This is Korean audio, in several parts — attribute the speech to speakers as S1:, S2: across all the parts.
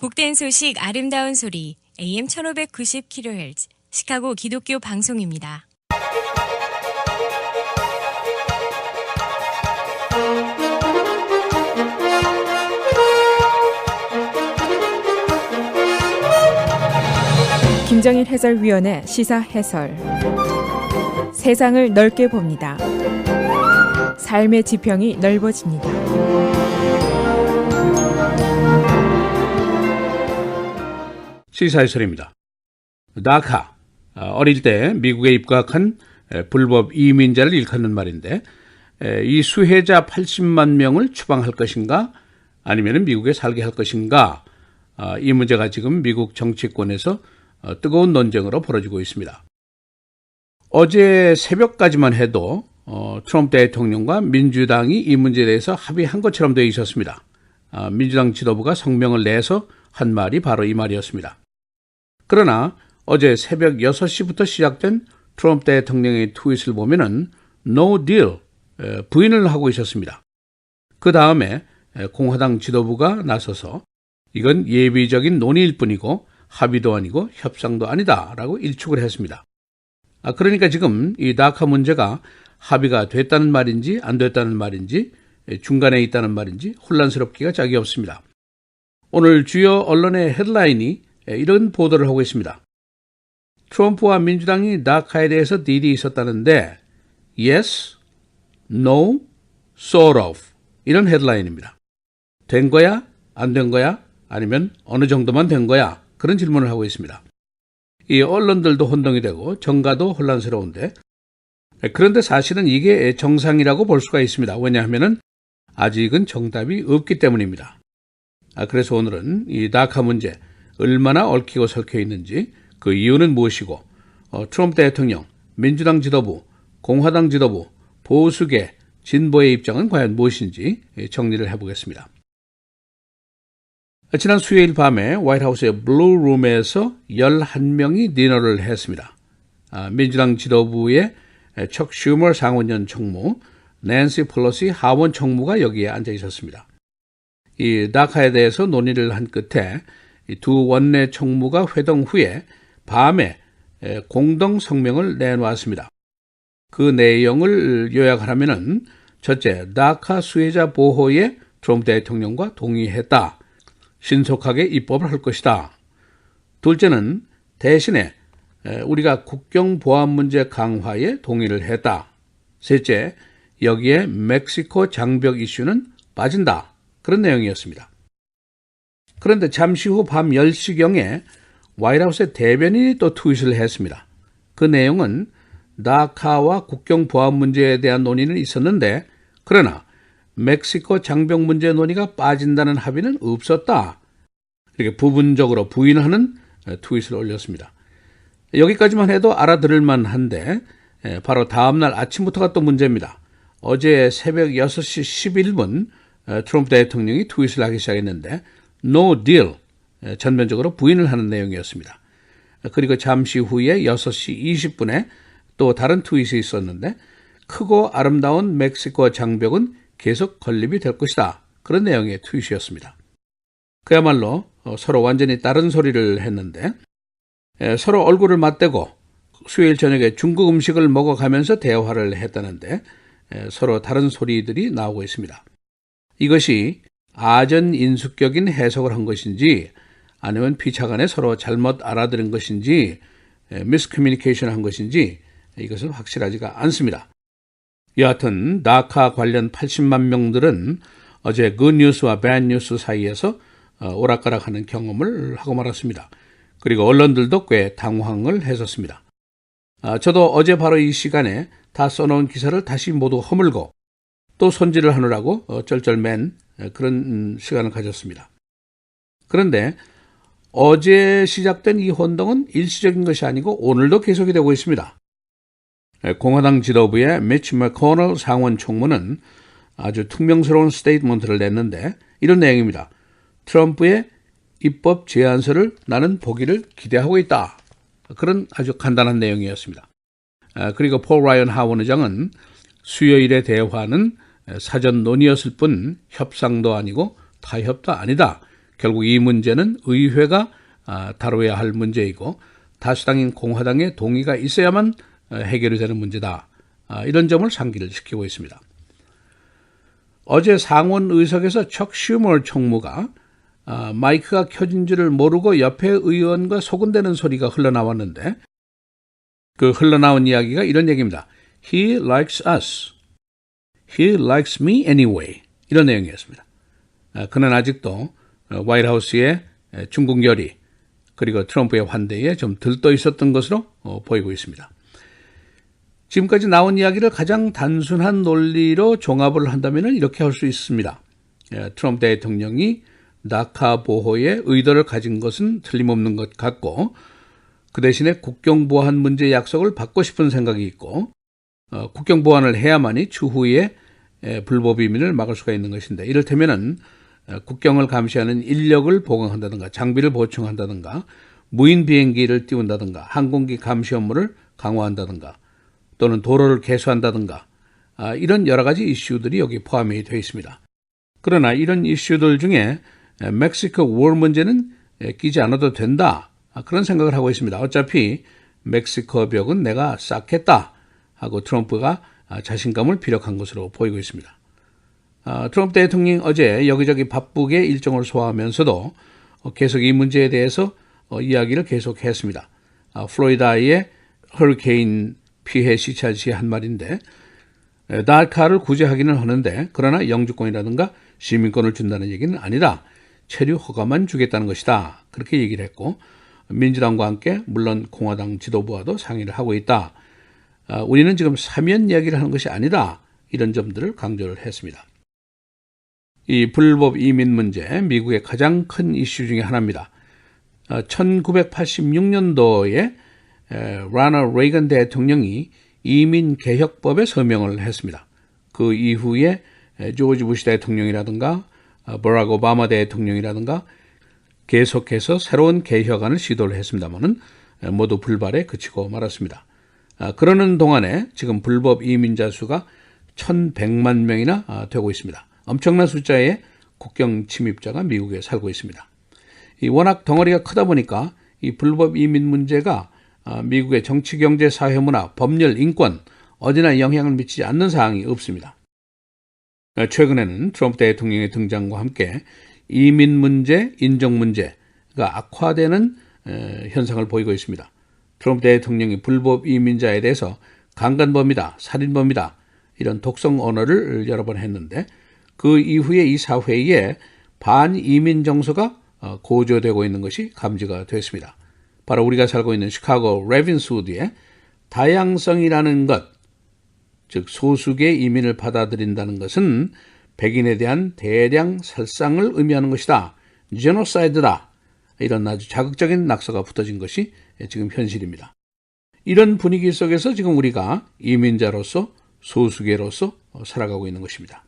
S1: 복된 소식 아름다운 소리 AM 1590kHz 시카고 기독교 방송입니다.
S2: 김정일 해설위원의 시사 해설. 세상을 넓게 봅니다. 삶의 지평이 넓어집니다.
S3: 시사해설입니다. 다카, 어릴 때 미국에 입국한 불법 이민자를 일컫는 말인데, 이 수혜자 80만 명을 추방할 것인가 아니면 미국에 살게 할 것인가, 이 문제가 지금 미국 정치권에서 뜨거운 논쟁으로 벌어지고 있습니다. 어제 새벽까지만 해도 트럼프 대통령과 민주당이 이 문제에 대해서 합의한 것처럼 되어 있었습니다. 민주당 지도부가 성명을 내서 한 말이 바로 이 말이었습니다. 그러나 어제 새벽 6시부터 시작된 트럼프 대통령의 트윗을 보면은 No deal, 부인을 하고 있었습니다. 그 다음에 공화당 지도부가 나서서 이건 예비적인 논의일 뿐이고 합의도 아니고 협상도 아니다라고 일축을 했습니다. 그러니까 지금 이 다카 문제가 합의가 됐다는 말인지 안 됐다는 말인지 중간에 있다는 말인지 혼란스럽기가 짝이 없습니다. 오늘 주요 언론의 헤드라인이 이런 보도를 하고 있습니다. 트럼프와 민주당이 다카에 대해서 딜이 있었다는데 Yes, No, sort of 이런 헤드라인입니다. 된 거야? 안 된 거야? 아니면 어느 정도만 된 거야? 그런 질문을 하고 있습니다. 이 언론들도 혼동이 되고 정가도 혼란스러운데, 그런데 사실은 이게 정상이라고 볼 수가 있습니다. 왜냐하면 아직은 정답이 없기 때문입니다. 그래서 오늘은 이 다카 문제 얼마나 얽히고 설켜 있는지, 그 이유는 무엇이고, 트럼프 대통령, 민주당 지도부, 공화당 지도부, 보수계, 진보의 입장은 과연 무엇인지 정리를 해보겠습니다. 지난 수요일 밤에 화이트하우스의 블루룸에서 11명이 디너를 했습니다. 민주당 지도부의 척 슈머 상원전 총무, 낸시 펠로시 하원 총무가 여기에 앉아 있었습니다. 이 다카에 대해서 논의를 한 끝에 두 원내 총무가 회동 후에 밤에 공동 성명을 내놓았습니다. 그 내용을 요약하라면은 첫째, 다카 수혜자 보호에 트럼프 대통령과 동의했다. 신속하게 입법을 할 것이다. 둘째는 대신에 우리가 국경 보안 문제 강화에 동의를 했다. 셋째, 여기에 멕시코 장벽 이슈는 빠진다. 그런 내용이었습니다. 그런데 잠시 후 밤 10시경에 화이트하우스의 대변인이 또 트윗을 했습니다. 그 내용은 다카와 국경 보안 문제에 대한 논의는 있었는데, 그러나 멕시코 장벽 문제 논의가 빠진다는 합의는 없었다. 이렇게 부분적으로 부인하는 트윗을 올렸습니다. 여기까지만 해도 알아들을 만한데, 바로 다음날 아침부터가 또 문제입니다. 어제 새벽 6시 11분 트럼프 대통령이 트윗을 하기 시작했는데 No deal, 전면적으로 부인을 하는 내용이었습니다. 그리고 잠시 후에 6시 20분에 또 다른 트윗이 있었는데 크고 아름다운 멕시코 장벽은 계속 건립이 될 것이다. 그런 내용의 트윗이었습니다. 그야말로 서로 완전히 다른 소리를 했는데, 서로 얼굴을 맞대고 수요일 저녁에 중국 음식을 먹어가면서 대화를 했다는데 서로 다른 소리들이 나오고 있습니다. 이것이 아전인수격인 해석을 한 것인지 아니면 피차간에 서로 잘못 알아들은 것인지 미스커뮤니케이션 한 것인지 이것은 확실하지가 않습니다. 여하튼 다카 관련 80만 명들은 어제 굿뉴스와 배드뉴스 사이에서 오락가락하는 경험을 하고 말았습니다. 그리고 언론들도 꽤 당황을 했었습니다. 저도 어제 바로 이 시간에 다 써놓은 기사를 다시 모두 허물고 또 손질을 하느라고 쩔쩔맨 그런 시간을 가졌습니다. 그런데 어제 시작된 이 혼동은 일시적인 것이 아니고 오늘도 계속이 되고 있습니다. 공화당 지도부의 미치 맥코넬 상원 총무는 아주 퉁명스러운 스테이트먼트를 냈는데 이런 내용입니다. 트럼프의 입법 제안서를 나는 보기를 기대하고 있다. 그런 아주 간단한 내용이었습니다. 그리고 폴 라이언 하원 의장은 수요일의 대화는 사전 논의였을 뿐 협상도 아니고 타협도 아니다. 결국 이 문제는 의회가 다뤄야 할 문제이고 다수당인 공화당의 동의가 있어야만 해결이 되는 문제다. 이런 점을 상기를 시키고 있습니다. 어제 상원 의석에서 척 슈머 총무가 마이크가 켜진 줄을 모르고 옆에 의원과 소근대는 소리가 흘러나왔는데 그 흘러나온 이야기가 이런 얘기입니다. He likes us. He likes me anyway. 이런 내용이었습니다. 그는 아직도 화이트하우스의 중국 열이 그리고 트럼프의 환대에 좀 들떠 있었던 것으로 보이고 있습니다. 지금까지 나온 이야기를 가장 단순한 논리로 종합을 한다면 이렇게 할 수 있습니다. 트럼프 대통령이 나카 보호의 의도를 가진 것은 틀림없는 것 같고 그 대신에 국경 보안 문제 약속을 받고 싶은 생각이 있고 국경 보안을 해야만이 추후에 불법 이민을 막을 수가 있는 것인데 이를테면은 국경을 감시하는 인력을 보강한다든가 장비를 보충한다든가 무인 비행기를 띄운다든가 항공기 감시 업무를 강화한다든가 또는 도로를 개수한다든가 이런 여러 가지 이슈들이 여기 포함이 되어 있습니다. 그러나 이런 이슈들 중에 멕시코 워 문제는 끼지 않아도 된다. 그런 생각을 하고 있습니다. 어차피 멕시코 벽은 내가 쌓겠다 하고 트럼프가 자신감을 피력한 것으로 보이고 있습니다. 트럼프 대통령이 어제 여기저기 바쁘게 일정을 소화하면서도 계속 이 문제에 대해서 이야기를 계속했습니다. 플로리다의 허리케인 피해 시찰시 한 말인데 다카를 구제하기는 하는데 그러나 영주권이라든가 시민권을 준다는 얘기는 아니라 체류 허가만 주겠다는 것이다. 그렇게 얘기를 했고 민주당과 함께 물론 공화당 지도부와도 상의를 하고 있다. 우리는 지금 사면 이야기를 하는 것이 아니다. 이런 점들을 강조를 했습니다. 이 불법 이민 문제, 미국의 가장 큰 이슈 중에 하나입니다. 1986년도에 라널드 레이건 대통령이 이민개혁법에 서명을 했습니다. 그 이후에 조지 부시 대통령이라든가 버락 오바마 대통령이라든가 계속해서 새로운 개혁안을 시도를 했습니다마는 모두 불발에 그치고 말았습니다. 그러는 동안에 지금 불법 이민자 수가 1,100만 명이나 되고 있습니다. 엄청난 숫자의 국경 침입자가 미국에 살고 있습니다. 워낙 덩어리가 크다 보니까 이 불법 이민 문제가 미국의 정치, 경제, 사회, 문화, 법률, 인권 어디나 영향을 미치지 않는 사항이 없습니다. 최근에는 트럼프 대통령의 등장과 함께 이민 문제, 인종 문제가 악화되는 현상을 보이고 있습니다. 트럼프 대통령이 불법 이민자에 대해서 강간범이다, 살인범이다 이런 독성 언어를 여러 번 했는데 그 이후에 이 사회에 반이민 정서가 고조되고 있는 것이 감지가 됐습니다. 바로 우리가 살고 있는 시카고 레빈스우드의 다양성이라는 것, 즉 소수의 이민을 받아들인다는 것은 백인에 대한 대량 살상을 의미하는 것이다. 제노사이드다. 이런 아주 자극적인 낙서가 붙어진 것이 지금 현실입니다. 이런 분위기 속에서 지금 우리가 이민자로서 소수계로서 살아가고 있는 것입니다.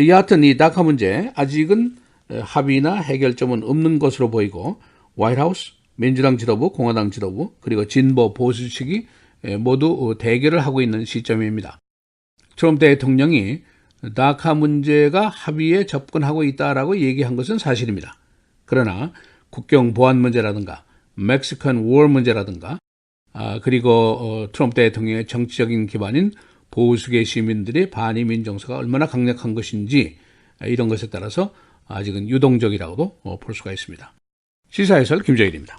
S3: 여하튼 이 다카 문제 아직은 합의나 해결점은 없는 것으로 보이고 화이트하우스, 민주당 지도부, 공화당 지도부 그리고 진보 보수 측이 모두 대결을 하고 있는 시점입니다. 트럼프 대통령이 다카 문제가 합의에 접근하고 있다라고 얘기한 것은 사실입니다. 그러나 국경 보안 문제라든가 멕시칸 워 문제라든가 그리고 트럼프 대통령의 정치적인 기반인 보수계 시민들의 반이민 정서가 얼마나 강력한 것인지 이런 것에 따라서 아직은 유동적이라고도 볼 수가 있습니다. 시사해설 김정일입니다.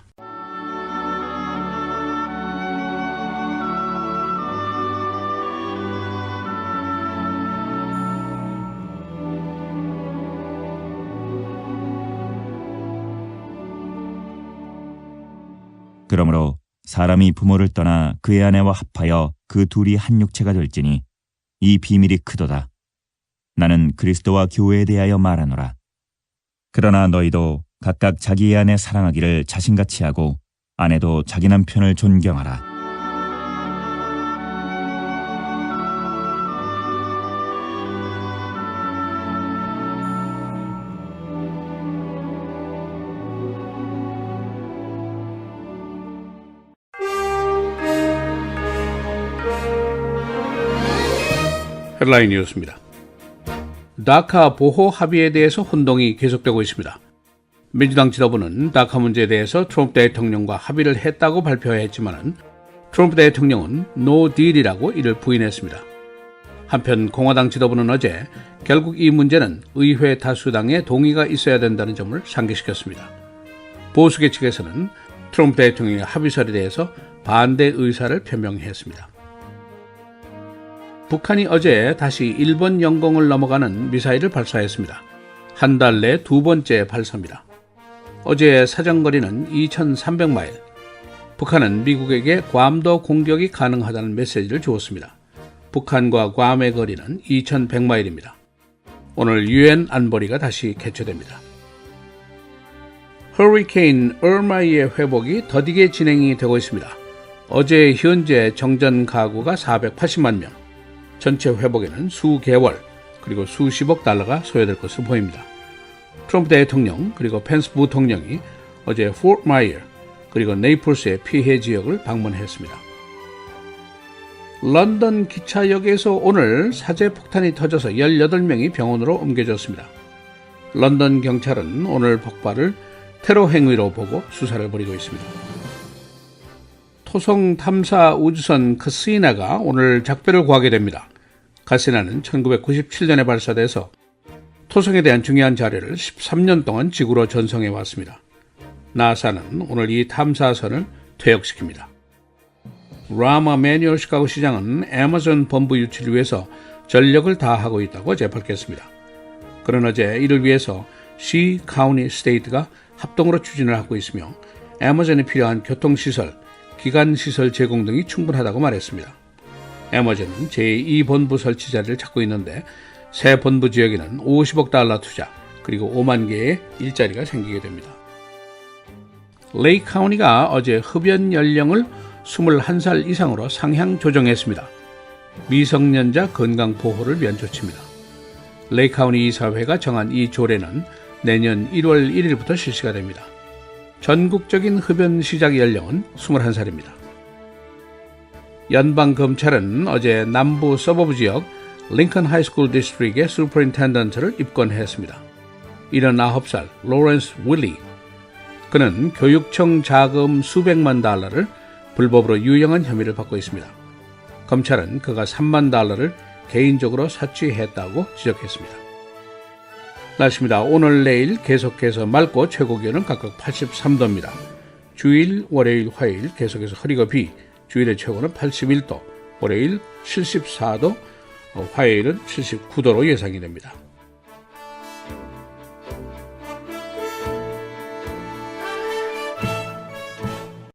S4: 그러므로 사람이 부모를 떠나 그의 아내와 합하여 그 둘이 한 육체가 될지니 이 비밀이 크도다. 나는 그리스도와 교회에 대하여 말하노라. 그러나 너희도 각각 자기의 아내 사랑하기를 자신같이 하고 아내도 자기 남편을 존경하라.
S3: 헤드라인 뉴스입니다. 다카 보호 합의에 대해서 혼동이 계속되고 있습니다. 민주당 지도부는 다카 문제에 대해서 트럼프 대통령과 합의를 했다고 발표했지만 트럼프 대통령은 노 딜이라고 이를 부인했습니다. 한편 공화당 지도부는 어제 결국 이 문제는 의회 다수당의 동의가 있어야 된다는 점을 상기시켰습니다. 보수계 측에서는 트럼프 대통령의 합의설에 대해서 반대 의사를 표명했습니다. 북한이 어제 다시 일본 영공을 넘어가는 미사일을 발사했습니다. 한 달 내 두 번째 발사입니다. 어제 사정거리는 2,300마일. 북한은 미국에게 괌도 공격이 가능하다는 메시지를 주었습니다. 북한과 괌의 거리는 2,100마일입니다. 오늘 유엔 안보리가 다시 개최됩니다. 허리케인 얼마의 회복이 더디게 진행이 되고 있습니다. 어제 현재 정전 가구가 480만 명, 전체 회복에는 수개월 그리고 수십억 달러가 소요될 것으로 보입니다. 트럼프 대통령 그리고 펜스 부통령이 어제 포트 마이어 그리고 네이플스의 피해 지역을 방문했습니다. 런던 기차역에서 오늘 사제 폭탄이 터져서 18명이 병원으로 옮겨졌습니다. 런던 경찰은 오늘 폭발을 테러 행위로 보고 수사를 벌이고 있습니다. 토성 탐사 우주선 카시나가 오늘 작별을 구하게 됩니다. 카시나는 1997년에 발사돼서 토성에 대한 중요한 자료를 13년 동안 지구로 전송해 왔습니다. 나사는 오늘 이 탐사선을 퇴역시킵니다. 라마 매뉴얼 시카고 시장은 애마존 본부 유치를 위해서 전력을 다하고 있다고 어제 밝혔습니다. 그런 어제 이를 위해서 시, 카운티, 스테이트가 합동으로 추진을 하고 있으며 애마존에 필요한 교통시설, 기관시설 제공 등이 충분하다고 말했습니다. 애마존은 제2본부 설치 자리를 찾고 있는데 새 본부 지역에는 50억 달러 투자 그리고 5만 개의 일자리가 생기게 됩니다. 레이 카운티가 어제 흡연 연령을 21살 이상으로 상향 조정했습니다. 미성년자 건강 보호를 위한 조치입니다. 레이 카운티 이사회가 정한 이 조례는 내년 1월 1일부터 실시가 됩니다. 전국적인 흡연 시작 연령은 21살입니다. 연방검찰은 어제 남부 서버브 지역 링컨 하이스쿨 디스트릭의 슈퍼인텐던트를 입건했습니다. 79살 로렌스 윌리. 그는 교육청 자금 수백만 달러를 불법으로 유용한 혐의를 받고 있습니다. 검찰은 그가 3만 달러를 개인적으로 사취했다고 지적했습니다. 날씨입니다. 오늘 내일 계속해서 맑고 최고 기온은 각각 83도입니다. 주일, 월요일, 화요일 계속해서 흐리고 비, 주일의 최고는 81도, 월요일 74도, 화요일은 79도로 예상이 됩니다.